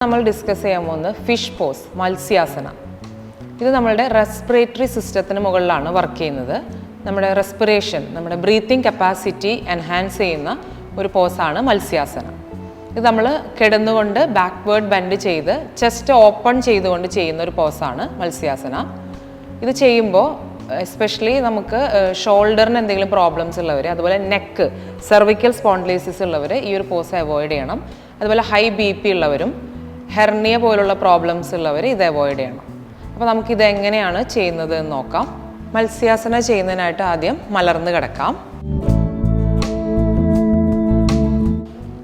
നമ്മൾ ഡിസ്കസ് ചെയ്യാൻ പോകുന്നത് ഫിഷ് പോസ്, മത്സ്യാസന. ഇത് നമ്മളുടെ റെസ്പിറേറ്ററി സിസ്റ്റത്തിന് മുകളിലാണ് വർക്ക് ചെയ്യുന്നത്. നമ്മുടെ റെസ്പിറേഷൻ, നമ്മുടെ ബ്രീത്തിങ് കപ്പാസിറ്റി എൻഹാൻസ് ചെയ്യുന്ന ഒരു പോസാണ് മത്സ്യാസന. ഇത് നമ്മൾ കിടന്നുകൊണ്ട് ബാക്ക്വേർഡ് ബെൻഡ് ചെയ്ത് ചെസ്റ്റ് ഓപ്പൺ ചെയ്തുകൊണ്ട് ചെയ്യുന്ന ഒരു പോസാണ് മത്സ്യാസന. ഇത് ചെയ്യുമ്പോൾ എസ്പെഷ്യലി നമുക്ക് ഷോൾഡറിന് എന്തെങ്കിലും പ്രോബ്ലംസ് ഉള്ളവർ, അതുപോലെ നെക്ക്, സെർവിക്കൽ സ്പോണ്ടിലൈസിസ് ഉള്ളവർ ഈ ഒരു പോസ് അവോയ്ഡ് ചെയ്യണം. അതുപോലെ ഹൈ BP ഉള്ളവരും ഹെർണിയ പോലുള്ള പ്രോബ്ലംസ് ഉള്ളവർ ഇത് അവോയ്ഡ് ചെയ്യണം. അപ്പോൾ നമുക്കിത് എങ്ങനെയാണ് ചെയ്യുന്നത് എന്ന് നോക്കാം. മത്സ്യാസന ചെയ്യുന്നതിനായിട്ട് ആദ്യം മലർന്ന് കിടക്കാം.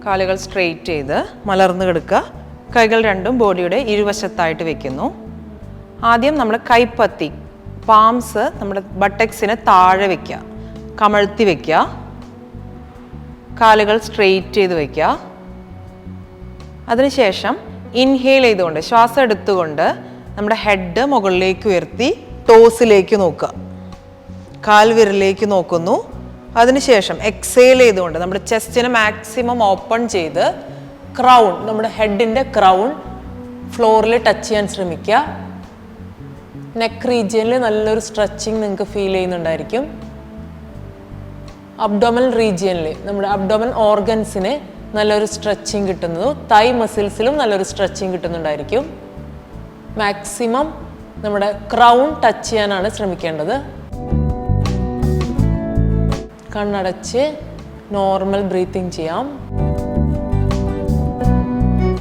കാലുകൾ സ്ട്രെയിറ്റ് ചെയ്ത് മലർന്ന് കിടക്കുക. കൈകൾ രണ്ടും ബോഡിയുടെ ഇരുവശത്തായിട്ട് വെക്കുന്നു. ആദ്യം നമ്മൾ കൈപ്പത്തി, പാംസ് നമ്മുടെ ബട്ടക്സിന് താഴെ വയ്ക്കുക, കമഴ്ത്തി വയ്ക്കുക. കാലുകൾ സ്ട്രെയിറ്റ് ചെയ്ത് വയ്ക്കുക. അതിനുശേഷം ഇൻഹേൽ ചെയ്തുകൊണ്ട്, ശ്വാസം എടുത്തുകൊണ്ട് നമ്മുടെ ഹെഡ് മുകളിലേക്ക് ഉയർത്തി ടോസിലേക്ക് നോക്കുക. കാൽവിരലിലേക്ക് നോക്കുന്നു. അതിനുശേഷം എക്സേൽ ചെയ്തുകൊണ്ട് നമ്മുടെ ചെസ്റ്റിനെ മാക്സിമം ഓപ്പൺ ചെയ്ത് ക്രൗൺ, നമ്മുടെ ഹെഡിൻ്റെ ക്രൗൺ ഫ്ലോറിൽ ടച്ച് ചെയ്യാൻ ശ്രമിക്കുക. നെക്ക് റീജിയനിൽ നല്ലൊരു സ്ട്രെച്ചിങ് നിങ്ങൾക്ക് ഫീൽ ചെയ്യുന്നുണ്ടായിരിക്കും. അബ്ഡോമൽ റീജിയനിൽ നമ്മുടെ അബ്ഡോമൽ ഓർഗൻസിന് നല്ലൊരു സ്ട്രെച്ചിങ് കിട്ടുന്നു. തൈ മസിൽസിലും നല്ലൊരു സ്ട്രെച്ചിങ് കിട്ടുന്നുണ്ടായിരിക്കും. മാക്സിമം നമ്മുടെ ക്രൗൺ ടച്ച് ചെയ്യാനാണ് ശ്രമിക്കേണ്ടത്. കണ്ണടച്ച് നോർമൽ ബ്രീത്തിങ് ചെയ്യാം.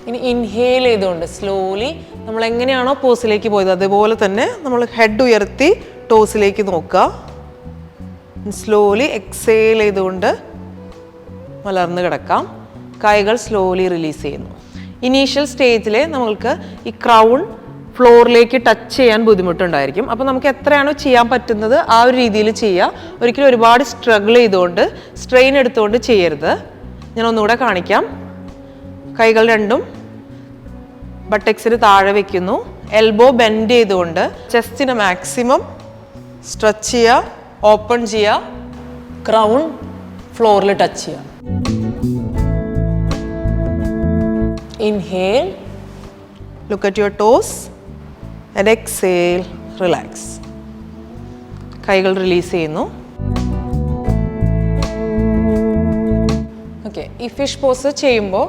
ഇനി ഇൻഹേൽ ചെയ്തുകൊണ്ട് സ്ലോലി നമ്മൾ എങ്ങനെയാണോ പോസിലേക്ക് പോയത് അതുപോലെ തന്നെ നമ്മൾ ഹെഡ് ഉയർത്തി ടോസിലേക്ക് നോക്കുക. സ്ലോലി എക്സേൽ ചെയ്തുകൊണ്ട് മലർന്ന് കിടക്കാം. കൈകൾ സ്ലോലി റിലീസ് ചെയ്യുന്നു. ഇനീഷ്യൽ സ്റ്റേജിൽ നമ്മൾക്ക് ഈ ക്രൗൺ ഫ്ലോറിലേക്ക് ടച്ച് ചെയ്യാൻ ബുദ്ധിമുട്ടുണ്ടായിരിക്കും. അപ്പോൾ നമുക്ക് എത്രയാണോ ചെയ്യാൻ പറ്റുന്നത് ആ ഒരു രീതിയിൽ ചെയ്യുക. ഒരിക്കലും ഒരുപാട് സ്ട്രഗിൾ ചെയ്തുകൊണ്ട്, സ്ട്രെയിൻ എടുത്തുകൊണ്ട് ചെയ്യരുത്. ഞാൻ ഒന്നുകൂടെ കാണിക്കാം. കൈകൾ രണ്ടും ബട്ടക്സിന് താഴെ വയ്ക്കുന്നു. എൽബോ ബെൻഡ് ചെയ്തുകൊണ്ട് ചെസ്റ്റിനെ മാക്സിമം സ്ട്രെച്ച് ചെയ്യുക, ഓപ്പൺ ചെയ്യുക. ക്രൗൺ ഫ്ലോറിൽ ടച്ച് ചെയ്യുക. Inhale, look at your toes and exhale, relax. കൈകൾ റിലീസ് ചെയ്യുന്നു. ഓക്കെ, ഈ ഫിഷ് പോസ് ചെയ്യുമ്പോൾ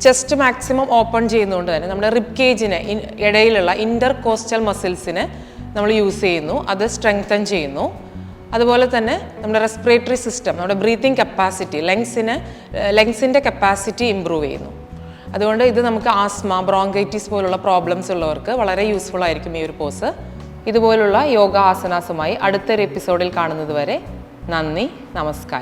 ചെസ്റ്റ് മാക്സിമം ഓപ്പൺ ചെയ്യുന്നതുകൊണ്ട് തന്നെ നമ്മുടെ റിബ് കേജിന് ഇടയിലുള്ള ഇൻ്റർ കോസ്റ്റൽ മസിൽസിന് നമ്മൾ യൂസ് ചെയ്യുന്നു. അത് സ്ട്രെങ്തൻ ചെയ്യുന്നു. അതുപോലെ തന്നെ നമ്മുടെ റെസ്പിറേറ്ററി സിസ്റ്റം, നമ്മുടെ ബ്രീത്തിങ് കപ്പാസിറ്റി, ലങ്സിൻ്റെ കപ്പാസിറ്റി ഇമ്പ്രൂവ് ചെയ്യുന്നു. അതുകൊണ്ട് ഇത് നമുക്ക് ആസ്മ, ബ്രോങ്കൈറ്റിസ് പോലുള്ള പ്രോബ്ലംസ് ഉള്ളവർക്ക് വളരെ യൂസ്ഫുൾ ആയിരിക്കും ഈ ഒരു പോസ്. ഇതുപോലുള്ള യോഗ ആസനാസുമായി അടുത്തൊരു എപ്പിസോഡിൽ കാണുന്നത് വരെ നന്ദി, നമസ്കാരം.